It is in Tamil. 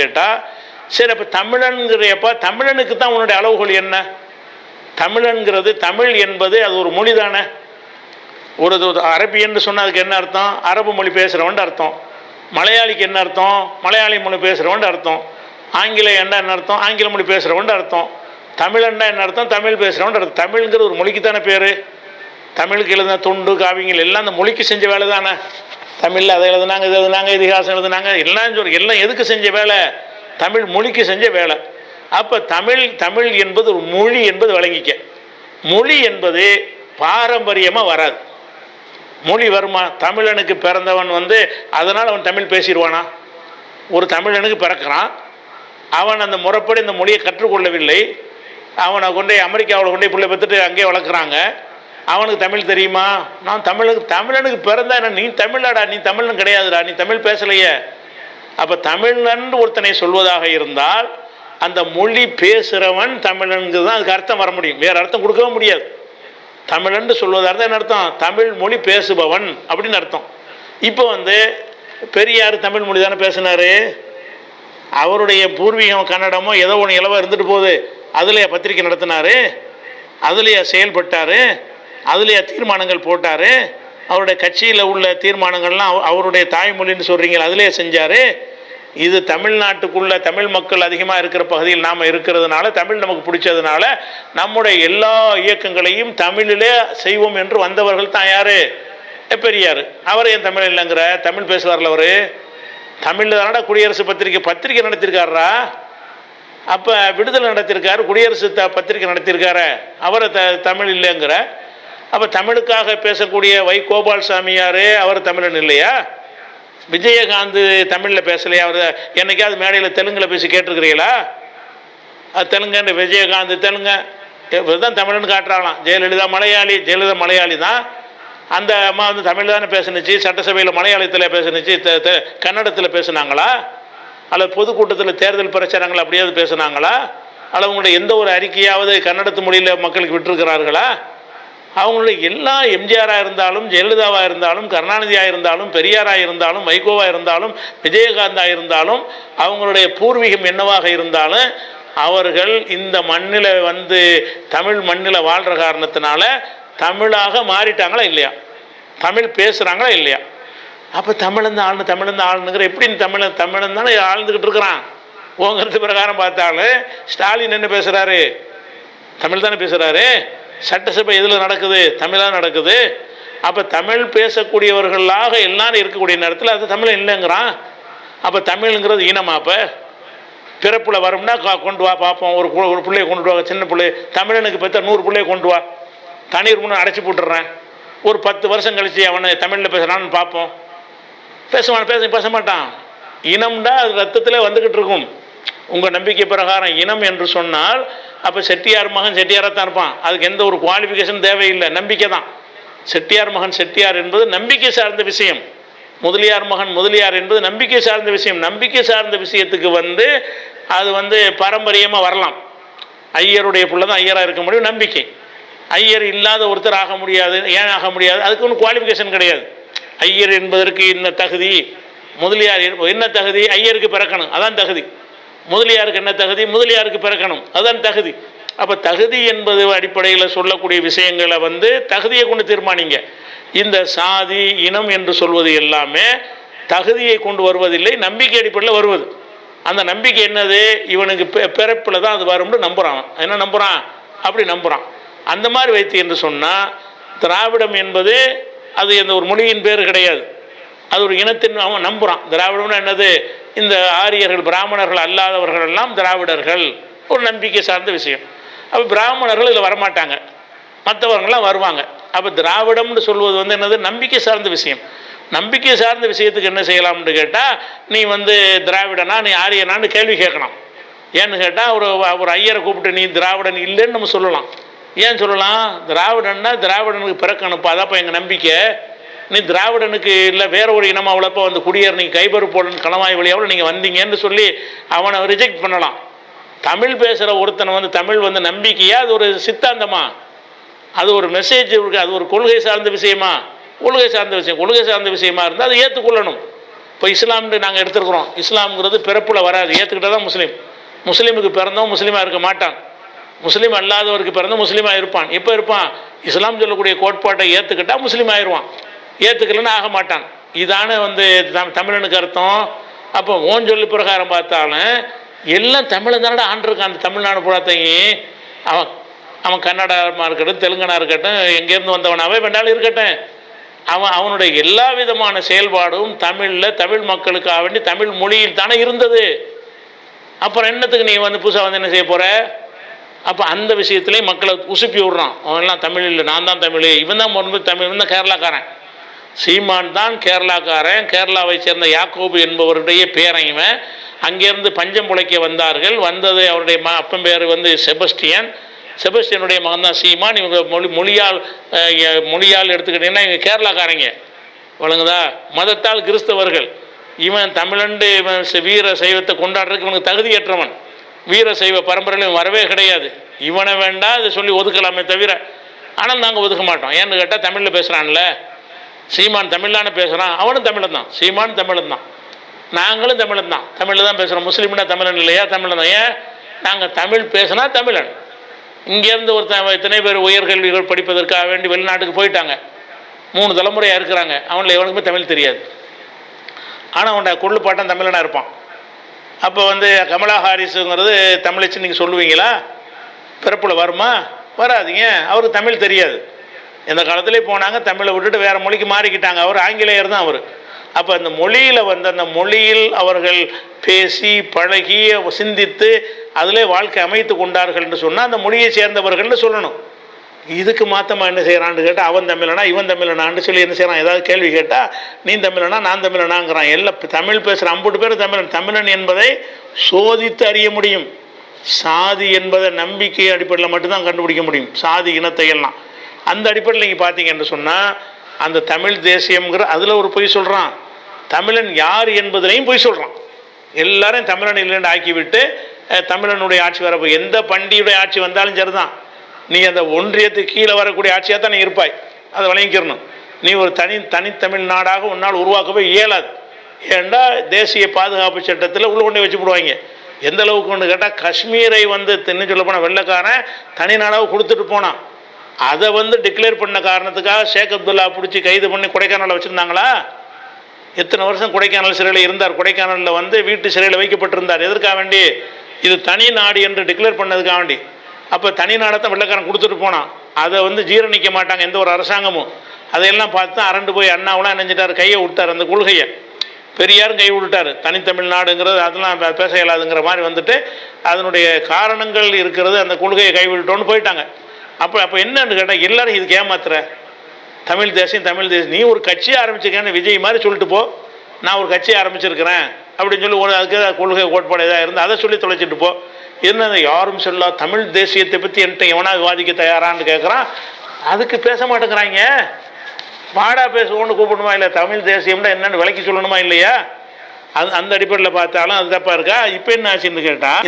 கேட்டால் சரி, அப்போ தமிழன்கிறையப்பா தமிழனுக்கு தான் உன்னுடைய அளவுகோல் என்ன? தமிழன்கிறது, தமிழ் என்பது அது ஒரு மொழி தானே. ஒரு அரபியன்னு சொன்னால் அதுக்கு என்ன அர்த்தம்? அரபு மொழி பேசுகிறவன் அர்த்தம். மலையாளிக்கு என்ன அர்த்தம்? மலையாளி மொழி பேசுகிறவன் அர்த்தம். ஆங்கிலம் என்ன அர்த்தம்? ஆங்கில மொழி பேசுகிறவன் அர்த்தம். தமிழன்னா என்ன அர்த்தம்? தமிழ் பேசுகிறவன் அர்த்தம். தமிழ்ங்கிறது ஒரு மொழிக்கு தானே பேர். தமிழுக்கு எழுதின தொண்டு காவியங்கள் எல்லாம் அந்த மொழிக்கு செஞ்ச வேலை தானே. தமிழில் அதை எழுதுனாங்க, இது எழுதுனாங்க, இதிகாசம் எழுதுனாங்க, எல்லாம் எதுக்கு செஞ்ச வேலை? தமிழ் மொழிக்கு செஞ்ச வேலை. அப்போ தமிழ் என்பது ஒரு மொழி என்பது வழங்கிக்க. மொழி என்பது பாரம்பரியமாக வராது. மொழி வருமா? தமிழனுக்கு பிறந்தவன் அதனால் அவன் தமிழ் பேசிடுவானா? ஒரு தமிழனுக்கு பிறக்கிறான், அவன் அந்த முறைப்படி இந்த மொழியை கற்றுக்கொள்ளவில்லை, அவனை அமெரிக்காவில் கொண்டு பிள்ளை பெற்றுட்டு அங்கேயே வளர்க்குறாங்க, அவனுக்கு தமிழ் தெரியுமா? நான் தமிழனுக்கு பிறந்தா என்ன? நீ தமிழாடா, நீ தமிழன் கிடையாதுடா, நீ தமிழ் பேசலையே. அப்போ தமிழன் ஒருத்தனை சொல்வதாக இருந்தால் அந்த மொழி பேசுகிறவன் தமிழனுக்கு தான் அதுக்கு அர்த்தம் வர முடியும், வேறு அர்த்தம் கொடுக்கவே முடியாது. தமிழன் சொல்வதாக இருந்தால் என்ன அர்த்தம்? தமிழ் மொழி பேசுபவன் அப்படின்னு அர்த்தம். இப்போ பெரியார் தமிழ் மொழி தானே பேசினார். அவருடைய பூர்வீகம் கன்னடமோ ஏதோ ஒன்று இலவா இருந்துட்டு போகுது, அதுலேயே பத்திரிக்கை நடத்தினார், அதுலேயே செயல்பட்டார், அதுலேயே தீர்மானங்கள் போட்டார். அவருடைய கட்சியில் உள்ள தீர்மானங்கள்லாம் அவருடைய தாய்மொழின்னு சொல்கிறீங்க, அதிலே செஞ்சார். இது தமிழ்நாட்டுக்குள்ள தமிழ் மக்கள் அதிகமாக இருக்கிற பகுதியில் நாம் இருக்கிறதுனால, தமிழ் நமக்கு பிடிச்சதுனால நம்முடைய எல்லா இயக்கங்களையும் தமிழிலே செய்வோம் என்று வந்தவர்கள் தான் யார்? பெரியார். அவர் ஏன் தமிழ் இல்லைங்கிற? தமிழ் பேசுவார்ல அவர். தமிழில் தானடா குடியரசு பத்திரிக்கை நடத்தியிருக்காரா? அப்போ விடுதலை நடத்தியிருக்காரு, குடியரசு பத்திரிக்கை நடத்தியிருக்காரு, அவரை தமிழ் இல்லைங்கிற? அப்போ தமிழுக்காக பேசக்கூடிய வை கோபால்சாமியார் அவர் தமிழன் இல்லையா? விஜயகாந்த் தமிழில் பேசலையா? அவர் என்னைக்காவது மேடையில் தெலுங்கில் பேசி கேட்டிருக்கிறீங்களா? அது தெலுங்கு, விஜயகாந்த் தெலுங்கு தான் தமிழ்னு காட்டுறாங்களாம். ஜெயலலிதா மலையாளி தான். அந்த அம்மா தமிழ் தானே பேசுனுச்சு, சட்டசபையில் மலையாளத்தில் பேசுனுச்சு, கன்னடத்தில் பேசுனாங்களா? அல்லது பொதுக்கூட்டத்தில் தேர்தல் பிரச்சாரங்கள் அப்படியாவது பேசுனாங்களா? அல்லது அவங்களுடைய எந்த ஒரு அறிக்கையாவது கன்னடத்து மொழியில் மக்களுக்கு விட்டுருக்கிறார்களா? அவங்களுடைய எல்லா எம்ஜிஆராக இருந்தாலும், ஜெயலலிதாவாக இருந்தாலும், கருணாநிதியாக இருந்தாலும், பெரியாராக இருந்தாலும், வைகோவாக இருந்தாலும், விஜயகாந்தாக இருந்தாலும், அவங்களுடைய பூர்வீகம் என்னவாக இருந்தாலும் அவர்கள் இந்த மண்ணில் தமிழ் மண்ணில் வாழ்கிற காரணத்தினால தமிழாக மாறிட்டாங்களா இல்லையா? தமிழ் பேசுகிறாங்களா இல்லையா? அப்போ தமிழன் ஆளுனுங்கிற எப்படி தமிழன் தானே ஆழ்ந்துக்கிட்டு இருக்கிறான். ஓங்கிறது பிரகாரம் பார்த்தாலும் ஸ்டாலின் என்ன பேசுகிறாரு? தமிழ் தானே பேசுகிறாரு. சட்டசபை எதில் நடக்குது? தமிழாக நடக்குது. அப்போ தமிழ் பேசக்கூடியவர்களாக எல்லாரும் இருக்கக்கூடிய நேரத்தில் அது தமிழ் இல்லைங்கிறான். அப்போ தமிழ்ங்கிறது இனமா? அப்போ பிறப்பில் வரும்னா கொண்டு வா பார்ப்போம், ஒரு பிள்ளையை கொண்டு வா, சின்ன பிள்ளை தமிழனுக்கு பெற்ற 100 பிள்ளையை கொண்டு வா, தண்ணீர் முன்னே அடைச்சி போட்டுடுறேன், ஒரு 10 வருஷம் கழித்து அவனை தமிழில் பேசுகிறான்னு பார்ப்போம். பேச மாட்டான். இனம்டா அது ரத்தத்திலே வந்துக்கிட்டு இருக்கும். உங்கள் நம்பிக்கை பிரகாரம் இனம் என்று சொன்னால் அப்போ செட்டியார் மகன் செட்டியாராக தான் இருப்பான். அதுக்கு எந்த ஒரு குவாலிஃபிகேஷன் தேவையில்லை, நம்பிக்கை தான். செட்டியார் மகன் செட்டியார் என்பது நம்பிக்கை சார்ந்த விஷயம். முதலியார் மகன் முதலியார் என்பது நம்பிக்கை சார்ந்த விஷயம். நம்பிக்கை சார்ந்த விஷயத்துக்கு அது பாரம்பரியமாக வரலாம். ஐயருடைய பிள்ளை தான் ஐயராக இருக்க முடியும், நம்பிக்கை. ஐயர் இல்லாத ஒருத்தர் ஆக முடியாது. ஏன் ஆக முடியாது? அதுக்கு ஒன்றும் குவாலிஃபிகேஷன் கிடையாது. ஐயர் என்பதற்கு என்ன தகுதி, முதலியார் என்ன தகுதி? ஐயருக்கு பிறக்கணும், அதான் தகுதி. முதலியாருக்கு என்ன தகுதி? முதலியாருக்கு பிறக்கணும், அதுதான் தகுதி. அப்போ தகுதி என்பது அடிப்படையில் சொல்லக்கூடிய விஷயங்களை தகுதியை கொண்டு தீர்மானிங்க. இந்த சாதி இனம் என்று சொல்வது எல்லாமே தகுதியை கொண்டு வருவதில்லை, நம்பிக்கை அடிப்படையில் வருவது. அந்த நம்பிக்கை என்னது? இவனுக்கு பிறப்பில் தான் அது வரும்னு நம்புகிறான். என்ன நம்புகிறான்? அப்படி நம்புகிறான். அந்த மாதிரி வைத்து என்று சொன்னால் திராவிடம் என்பது அது எந்த ஒரு மொழியின் பேர் கிடையாது, அது ஒரு இனத்தின் அவன் நம்புகிறான். திராவிடம்னா என்னது? இந்த ஆரியர்கள் பிராமணர்கள் அல்லாதவர்கள் எல்லாம் திராவிடர்கள், ஒரு நம்பிக்கை சார்ந்த விஷயம். அப்போ பிராமணர்கள் இதில் வரமாட்டாங்க, மற்றவர்கள்லாம் வருவாங்க. அப்போ திராவிடம்னு சொல்வது என்னது? நம்பிக்கை சார்ந்த விஷயம். நம்பிக்கை சார்ந்த விஷயத்துக்கு என்ன செய்யலாம்னு கேட்டால், நீ திராவிடனா நீ ஆரியனான்னு கேள்வி கேட்கலாம். ஏன்னு கேட்டால் ஒரு ஐயரை கூப்பிட்டு நீ திராவிடன் இல்லைன்னு நம்ம சொல்லலாம். ஏன் சொல்லலாம்? திராவிடன்னா திராவிடனுக்கு பிறக்கணுப்பா, அதாப்போ எங்கள் நம்பிக்கை. நீ திராவிடனுக்கு இல்லை வேற ஒரு இனம் அவ்வளோப்போ குடியேறு, நீங்கள் கைபரு போலன்னு களவாய் வழியாவில் நீங்கள் வந்தீங்கன்னு சொல்லி அவனை ரிஜெக்ட் பண்ணலாம். தமிழ் பேசுகிற ஒருத்தனை தமிழ் நம்பிக்கையா? அது ஒரு சித்தாந்தமா? அது ஒரு மெசேஜ் இருக்குது, அது ஒரு கொள்கை சார்ந்த விஷயமா? கொள்கை சார்ந்த விஷயம். கொள்கை சார்ந்த விஷயமா இருந்தால் அதை ஏற்றுக்கொள்ளணும். இப்போ இஸ்லாம்னு நாங்கள் எடுத்துருக்குறோம். இஸ்லாம்ங்கிறது பிறப்பில் வராது, ஏற்றுக்கிட்டால் தான் முஸ்லீம். முஸ்லீமுக்கு பிறந்தவன் முஸ்லீமாக இருக்க மாட்டான், முஸ்லீம் அல்லாதவருக்கு பிறந்த முஸ்லீமாக இருப்பான். எப்போ இருப்பான்? இஸ்லாம் சொல்லக்கூடிய கோட்பாட்டை ஏற்றுக்கிட்டால் முஸ்லீம் ஆயிடுவான், ஏற்றுக்கலன்னு ஆக மாட்டான். இதான தமிழனுக்கு அர்த்தம். அப்போ ஓன் சொல்லி பிரகாரம் பார்த்தாலும் எல்லாம் தமிழன் தானடா ஆண்டிருக்கான். அந்த தமிழ்நாடு புறத்தையும் அவன் அவன் கன்னடமாக இருக்கட்டும், தெலுங்கனாக இருக்கட்டும், எங்கேருந்து வந்தவனாவே வேண்டாலும் இருக்கட்டும், அவனுடைய எல்லா விதமான செயல்பாடும் தமிழில் தமிழ் மக்களுக்காக வேண்டி தமிழ் மொழியில் தானே இருந்தது. அப்புறம் என்னத்துக்கு நீ புதுசாக என்ன செய்ய போகிற? அப்போ அந்த விஷயத்துலேயும் மக்களை உசுப்பி விட்றான். அவன்லாம் தமிழ் இல்லை, நான் தான் தமிழ், இவன் தான் தமிழ், இவன் தான் கேரளாக்காரன். சீமான் தான் கேரளாக்காரன். கேரளாவை சேர்ந்த யாக்கோபு என்பவருடைய பேரையுவன். அங்கேருந்து பஞ்சம் புழைக்க வந்தார்கள். வந்தது அவருடைய அப்பன் பேர் செபஸ்டியன். செபஸ்டியனுடைய மகன் தான் சீமான். இவங்க மொழியால் எடுத்துக்கிட்டிங்கன்னா இவங்க கேரளாக்காரங்க, வழங்குதா? மதத்தால் கிறிஸ்தவர்கள். இவன் தமிழண்டு வீர சைவத்தை கொண்டாடுறதுக்கு இவனுக்கு தகுதியற்றவன். வீர சைவ பரம்பரையில் வரவே கிடையாது. இவனை வேண்டாம் இதை சொல்லி ஒதுக்கலாமே தவிர, ஆனால் நாங்கள் ஒதுக்க மாட்டோம். ஏன்னு கேட்டால் தமிழில் பேசுகிறான்ல, சீமான் தமிழ்லான பேசுகிறான், அவனும் தமிழன் தான், சீமான் தமிழன் தான், நாங்களும் தமிழன் தான், தமிழில் தான் பேசுகிறோம். முஸ்லீம்னா தமிழன் இல்லையா? தமிழன் தான். ஏன்? நாங்கள் தமிழ் பேசுனா தமிழன். இங்கேருந்து இத்தனை பேர் உயர்கல்விகள் படிப்பதற்காக வேண்டி வெளிநாட்டுக்கு போயிட்டாங்க, 3 தலைமுறையாக இருக்கிறாங்க. அவனில் எவனுக்குமே தமிழ் தெரியாது, ஆனால் அவன்ட கொள்ளுப்பாட்டன் தமிழனாக இருப்பான். அப்போ கமலா ஹாரிஸுங்கிறது தமிழச்சு நீங்கள் சொல்லுவீங்களா? பிறப்பில் வருமா? வராதிங்க. அவருக்கு தமிழ் தெரியாது. எந்த காலத்துலேயே போனாங்க, தமிழை விட்டுட்டு வேறு மொழிக்கு மாறிக்கிட்டாங்க. அவர் ஆங்கிலேயர் தான் அவர். அப்போ அந்த மொழியில் அந்த மொழியில் அவர்கள் பேசி பழகி சிந்தித்து அதிலே வாழ்க்கை அமைத்து கொண்டார்கள் என்று சொன்னால் அந்த மொழியை சேர்ந்தவர்கள்னு சொல்லணும். இதுக்கு மாற்றமாக என்ன செய்கிறான்னு கேட்டால் அவன் தமிழனா இவன் தமிழனான்னு சொல்லி என்ன செய்கிறான்? ஏதாவது கேள்வி கேட்டால் நீ தமிழனா நான் தமிழனாங்கிறான். எல்லாம் தமிழ் பேசுகிற 50 பேர் தமிழன். தமிழன் என்பதை சோதித்து அறிய முடியும். சாதி என்பதை நம்பிக்கை அடிப்படையில் மட்டும்தான் கண்டுபிடிக்க முடியும், சாதி இனத்தை எல்லாம். அந்த அடிப்படையில் நீங்கள் பார்த்தீங்கன்னு சொன்னால் அந்த தமிழ் தேசியம்ங்கிற அதில் ஒரு பொய் சொல்கிறான். தமிழன் யார் என்பதிலையும் பொய் சொல்கிறான். எல்லாரும் தமிழன் இல்லைன்னு ஆக்கிவிட்டு தமிழனுடைய ஆட்சி வரப்போ எந்த பண்டிகையுடைய ஆட்சி வந்தாலும் சரிதான், நீ அந்த ஒன்றியத்துக்கு கீழே வரக்கூடிய ஆட்சியாக தான் நீ இருப்பாய். அதை வழங்கிக்கிறணும். நீ ஒரு தனித்தமிழ் நாடாக உன்னால் உருவாக்கவே இயலாது. ஏண்டா தேசிய பாதுகாப்பு சட்டத்தில் உள்ள கொண்டே வச்சு போடுவாங்க. எந்த அளவுக்கு கொண்டு கேட்டால் காஷ்மீரை தின்னு சொல்ல போனால் வெள்ளைக்காரன் தனி நாடாக கொடுத்துட்டு போனான். அதை டிக்ளேர் பண்ண காரணத்துக்காக ஷேக் அப்துல்லா பிடிச்சி கைது பண்ணி கொடைக்கானலில் வச்சுருந்தாங்களா? எத்தனை வருஷம் கொடைக்கானல் சிறையில் இருந்தார். கொடைக்கானலில் வீட்டு சிறையில் வைக்கப்பட்டிருந்தார். எதற்காக வேண்டி? இது தனி நாடு என்று டிக்ளேர் பண்ணதுக்காக வேண்டி. அப்போ தனி நாடத்தை வெள்ளைக்காரன் கொடுத்துட்டு போனான். அதை ஜீரணிக்க மாட்டாங்க எந்த ஒரு அரசாங்கமும். அதையெல்லாம் பார்த்து அரண்டு போய் அண்ணாவெலாம் நினைஞ்சிட்டார், கையை விட்டார் அந்த கொள்கையை. பெரியாரும் கை விட்டுட்டார். தனித்தமிழ்நாடுங்கிறது அதெல்லாம் பேச இயலாதுங்கிற மாதிரி அதனுடைய காரணங்கள் இருக்கிறது, அந்த கொள்கையை கைவிட்டோன்னு போயிட்டாங்க. அப்போ என்னன்னு கேட்டால் எல்லாரும் இதுக்கு ஏமாத்துற தமிழ் தேசியம் தமிழ் தேசியம். நீ ஒரு கட்சியை ஆரம்பிச்சிருக்கேன்னு விஜய் மாதிரி சொல்லிட்டு போ, நான் ஒரு கட்சியை ஆரம்பிச்சிருக்கிறேன் அப்படின்னு சொல்லி அதுக்கு கொள்கை கோட்பாடு எதாவது இருந்து அதை சொல்லி தொலைச்சிட்டு போ. என்ன யாரும் சொல்லா தமிழ் தேசியத்தை பற்றி என்கிட்ட எவனா விவாதிக்க தயாரான்னு கேட்குறான். அதுக்கு பேச மாட்டேங்கிறாங்க. வாடா பேசுவோன்னு கூப்பிடணுமா இல்லை? தமிழ் தேசியம்னா என்னென்னு விளக்கி சொல்லணுமா இல்லையா? அந்த அடிப்படையில் பார்த்தாலும் அது தப்பாக இருக்கா? இப்போ என்ன ஆச்சுன்னு கேட்டால்